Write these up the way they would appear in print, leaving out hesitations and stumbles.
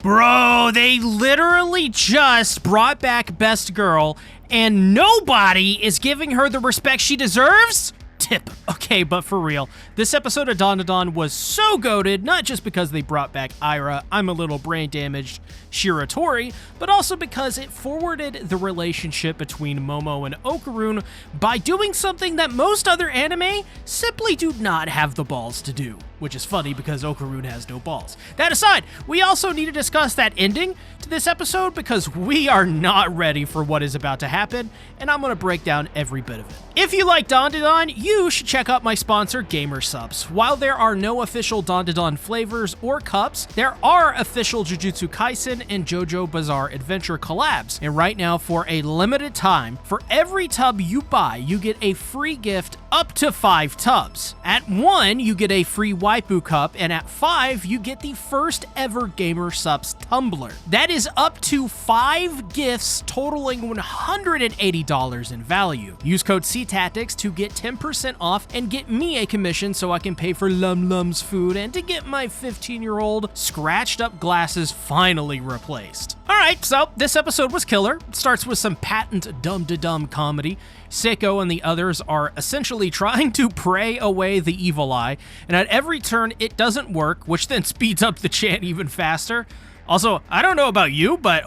Bro, they literally just brought back Best Girl, and nobody is giving her the respect she deserves? Tip. Okay, but for real, this episode of Dandadan was so goated, not just because they brought back Ira, I'm a little brain damaged, Shiratori, but also because it forwarded the relationship between Momo and Okaroon by doing something that most other anime simply do not have the balls to do. Which is funny because Okaroon has no balls. That aside, we also need to discuss that ending to this episode because we are not ready for what is about to happen, and I'm going to break down every bit of it. If you like Dandadan, you should check out my sponsor, Gamer Subs. While there are no official Dandadan flavors or cups, there are official Jujutsu Kaisen and JoJo Bizarre Adventure collabs. And right now, for a limited time, for every tub you buy, you get a free gift up to 5 tubs. At 1, you get a free Waifu cup, and at 5, you get the first ever Gamer Subs tumbler. That is up to 5 gifts totaling $180 in value. Use code CTACTICS to get 10% off and get me a commission so I can pay for Lum Lum's food and to get my 15-year-old scratched up glasses finally replaced. Alright, so this episode was killer. It starts with some patent dumb-to-dumb comedy. Seiko and the others are essentially trying to pray away the evil eye, and at every turn it doesn't work, which then speeds up the chant even faster. Also, I don't know about you, but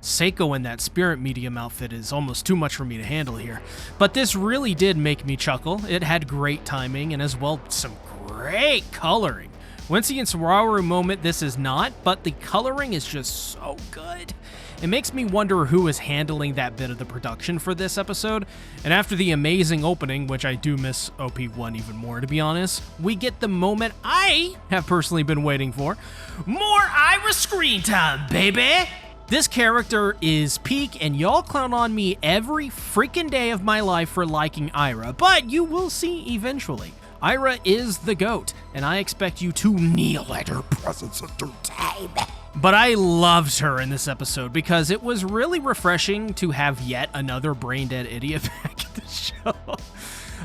Seiko in that spirit medium outfit is almost too much for me to handle here. But this really did make me chuckle. It had great timing and as well some great coloring. Wincy and Sararu moment this is not, but the coloring is just so good. It makes me wonder who is handling that bit of the production for this episode, and after the amazing opening, which I do miss OP1 even more to be honest, we get the moment I have personally been waiting for. More Ira screen time, baby! This character is peak, and y'all clown on me every freaking day of my life for liking Ira, but you will see eventually. Ira is the GOAT, and I expect you to kneel at her presence at her time. But I loved her in this episode because it was really refreshing to have yet another brain-dead idiot back at the show.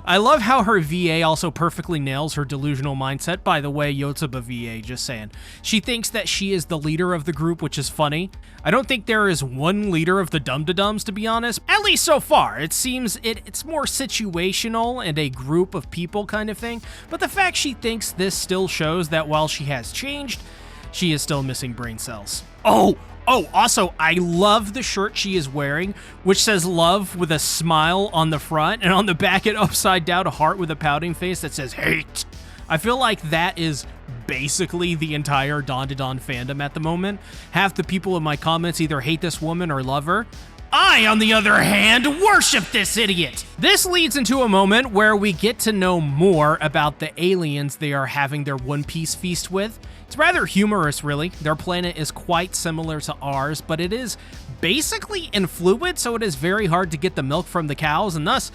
I love how her VA also perfectly nails her delusional mindset. By the way, Yotsuba VA, just saying. She thinks that she is the leader of the group, which is funny. I don't think there is one leader of the Dum-Da-Dums, to be honest. At least so far. It seems it's more situational and a group of people kind of thing. But the fact she thinks this still shows that while she has changed, she is still missing brain cells. Oh, also, I love the shirt she is wearing, which says love with a smile on the front, and on the back it upside down a heart with a pouting face that says hate. I feel like that is basically the entire Dandadan fandom at the moment. Half the people in my comments either hate this woman or love her. I, on the other hand, worship this idiot! This leads into a moment where we get to know more about the aliens they are having their One Piece feast with. It's rather humorous, really. Their planet is quite similar to ours, but it is basically in fluid, so it is very hard to get the milk from the cows, and thus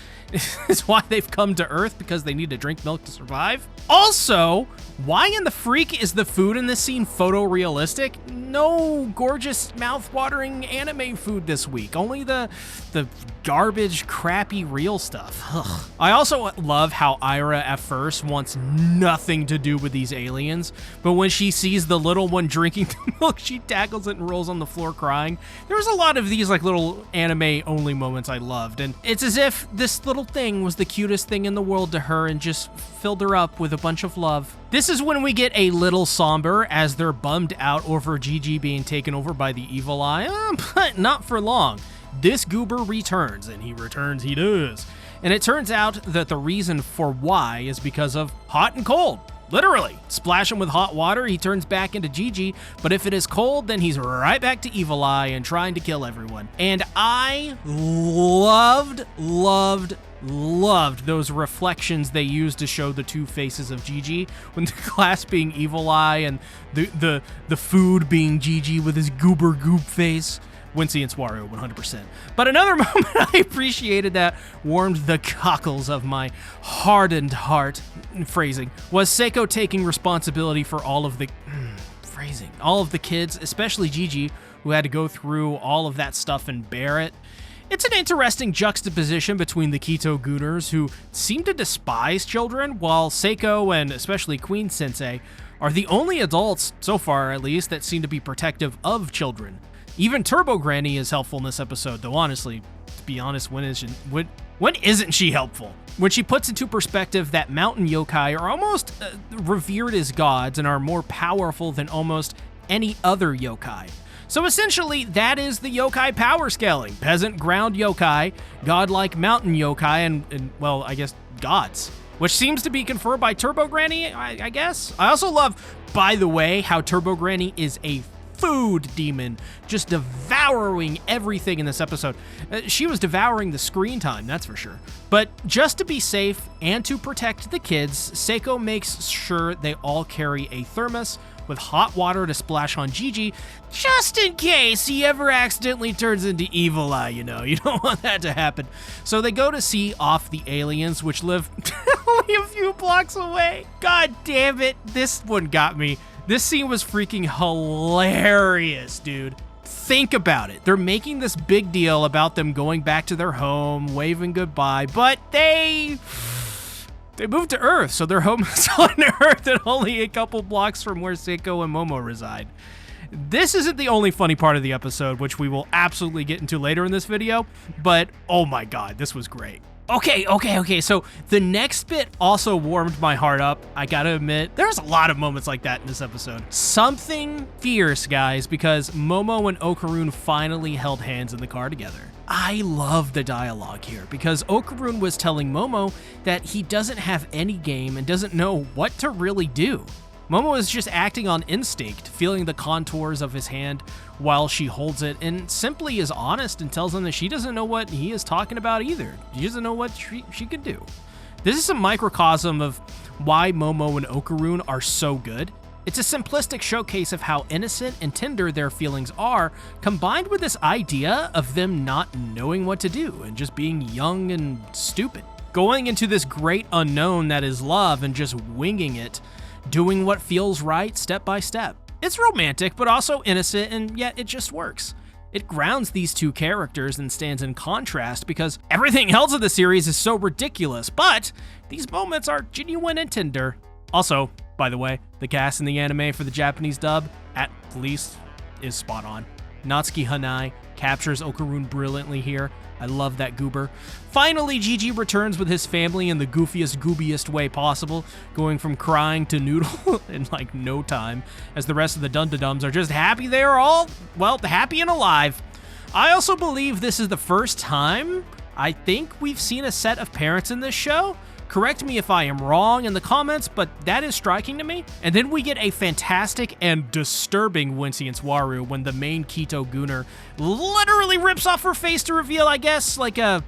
is why they've come to Earth, because they need to drink milk to survive. Also, why in the freak is the food in this scene photorealistic? No gorgeous, mouth-watering anime food this week. Only the garbage, crappy, real stuff. Ugh. I also love how Ira at first wants nothing to do with these aliens, but when she sees the little one drinking the milk, she tackles it and rolls on the floor crying. There was a lot of these like little anime-only moments I loved, and it's as if this little thing was the cutest thing in the world to her and just filled her up with a bunch of love. This is when we get a little somber as they're bummed out over Gigi being taken over by the evil eye, but not for long. This goober returns, and he does. And it turns out that the reason for why is because of hot and cold. Literally. Splash him with hot water, he turns back into Gigi, but if it is cold, then he's right back to Evil Eye and trying to kill everyone. And I loved those reflections they used to show the two faces of Gigi, when the glass being Evil Eye and the food being Gigi with his goober goop face. Wincy and Swaru, 100%. But another moment I appreciated that warmed the cockles of my hardened heart, phrasing, was Seiko taking responsibility for all of the kids, especially Gigi, who had to go through all of that stuff and bear it. It's an interesting juxtaposition between the Kito Gooners, who seem to despise children, while Seiko and especially Queen Sensei are the only adults, so far at least, that seem to be protective of children. Even Turbo Granny is helpful in this episode, though honestly, to be honest, when isn't she helpful? When she puts into perspective that mountain yokai are almost revered as gods and are more powerful than almost any other yokai. So essentially, that is the yokai power scaling. Peasant ground yokai, godlike mountain yokai, and well, I guess gods. Which seems to be conferred by Turbo Granny, I guess. I also love, by the way, how Turbo Granny is a food demon, just devouring everything in this episode. She was devouring the screen time, that's for sure. But just to be safe and to protect the kids, Seiko makes sure they all carry a thermos with hot water to splash on Gigi, just in case he ever accidentally turns into Evil Eye, you know. You don't want that to happen. So they go to see off the aliens, which live only a few blocks away. God damn it, this one got me. This scene was freaking hilarious, dude. Think about it. They're making this big deal about them going back to their home, waving goodbye, but they moved to Earth, so their home is on Earth and only a couple blocks from where Seiko and Momo reside. This isn't the only funny part of the episode, which we will absolutely get into later in this video, but oh my god, this was great. Okay, so the next bit also warmed my heart up. I gotta admit, there's a lot of moments like that in this episode. Something fierce, guys, because Momo and Okaroon finally held hands in the car together. I love the dialogue here because Okaroon was telling Momo that he doesn't have any game and doesn't know what to really do. Momo is just acting on instinct, feeling the contours of his hand while she holds it, and simply is honest and tells him that she doesn't know what he is talking about either. She doesn't know what she can do. This is a microcosm of why Momo and Okaroon are so good. It's a simplistic showcase of how innocent and tender their feelings are, combined with this idea of them not knowing what to do and just being young and stupid. Going into this great unknown that is love and just winging it, doing what feels right step by step. It's romantic, but also innocent, and yet it just works. It grounds these two characters and stands in contrast because everything else of the series is so ridiculous, but these moments are genuine and tender. Also, by the way, the cast in the anime for the Japanese dub, at least, is spot on. Natsuki Hanai captures Okaroon brilliantly here. I love that goober. Finally, Gigi returns with his family in the goofiest, goobiest way possible, going from crying to noodle in like no time, as the rest of the Dundadums are just happy they are all, well, happy and alive. I also believe this is the first time I think we've seen a set of parents in this show. Correct me if I am wrong in the comments, but that is striking to me. And then we get a fantastic and disturbing Wincy and Swaru when the main Kito Gooner literally rips off her face to reveal, I guess, like an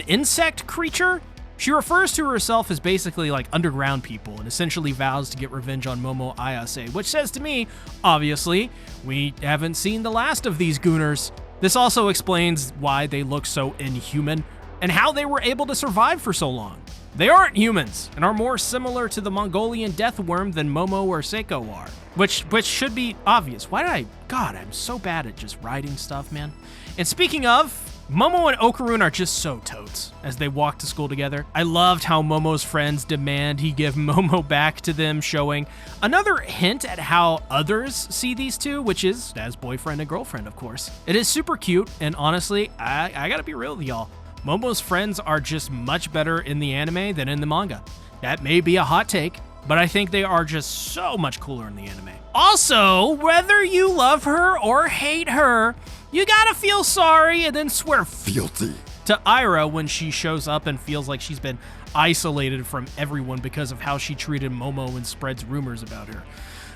insect creature. She refers to herself as basically like underground people and essentially vows to get revenge on Momo Ayase, which says to me, obviously, we haven't seen the last of these Gooners. This also explains why they look so inhuman and how they were able to survive for so long. They aren't humans and are more similar to the Mongolian death worm than Momo or Seiko are, which should be obvious. God, I'm so bad at just writing stuff, man. And speaking of, Momo and Okaroon are just so totes as they walk to school together. I loved how Momo's friends demand he give Momo back to them, showing another hint at how others see these two, which is as boyfriend and girlfriend, of course. It is super cute, and honestly, I gotta be real with y'all. Momo's friends are just much better in the anime than in the manga. That may be a hot take, but I think they are just so much cooler in the anime. Also, whether you love her or hate her, you gotta feel sorry and then swear fealty to Ira when she shows up and feels like she's been isolated from everyone because of how she treated Momo and spreads rumors about her.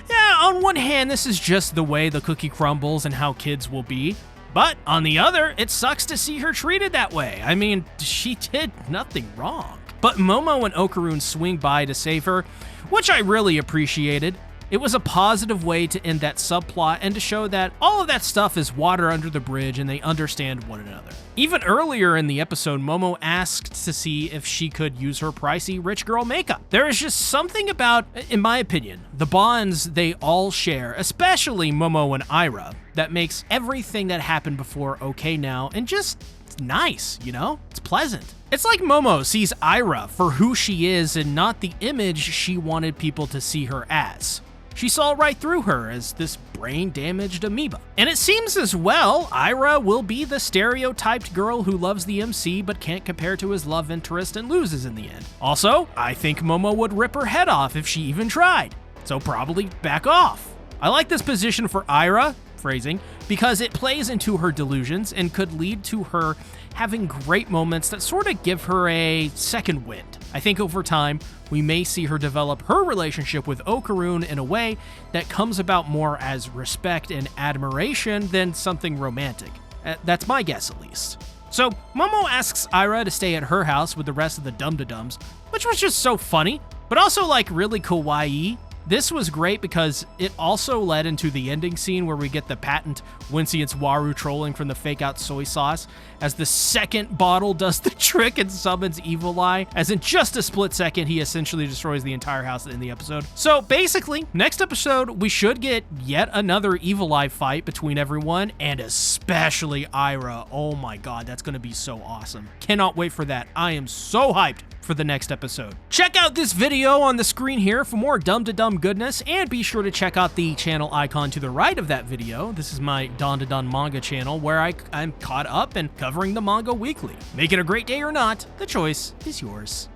Yeah, on one hand, this is just the way the cookie crumbles and how kids will be. But on the other, it sucks to see her treated that way. I mean, she did nothing wrong. But Momo and Okaroon swing by to save her, which I really appreciated. It was a positive way to end that subplot and to show that all of that stuff is water under the bridge and they understand one another. Even earlier in the episode, Momo asked to see if she could use her pricey rich girl makeup. There is just something about, in my opinion, the bonds they all share, especially Momo and Ira, that makes everything that happened before okay now and just nice, you know? It's pleasant. It's like Momo sees Ira for who she is and not the image she wanted people to see her as. She saw right through her as this brain-damaged amoeba. And it seems as well, Ira will be the stereotyped girl who loves the MC but can't compare to his love interest and loses in the end. Also, I think Momo would rip her head off if she even tried, so probably back off. I like this position for Ira, phrasing, because it plays into her delusions and could lead to her having great moments that sort of give her a second wind. I think over time, we may see her develop her relationship with Okaroon in a way that comes about more as respect and admiration than something romantic. That's my guess, at least. So, Momo asks Ira to stay at her house with the rest of the Dum-Da-Dums, which was just so funny, but also like really kawaii. This was great because it also led into the ending scene where we get the patent Wincy and Waru trolling from the fake-out soy sauce as the second bottle does the trick and summons Evil Eye, as in just a split second he essentially destroys the entire house in the episode. So basically, next episode we should get yet another Evil Eye fight between everyone, and especially Ira. Oh my god, that's gonna be so awesome. Cannot wait for that. I am so hyped for the next episode. Check out this video on the screen here for more Dum-Da-Dum goodness, and be sure to check out the channel icon to the right of that video. This is my Dandadan manga channel where I'm caught up and covering the manga weekly. Make it a great day or not, the choice is yours.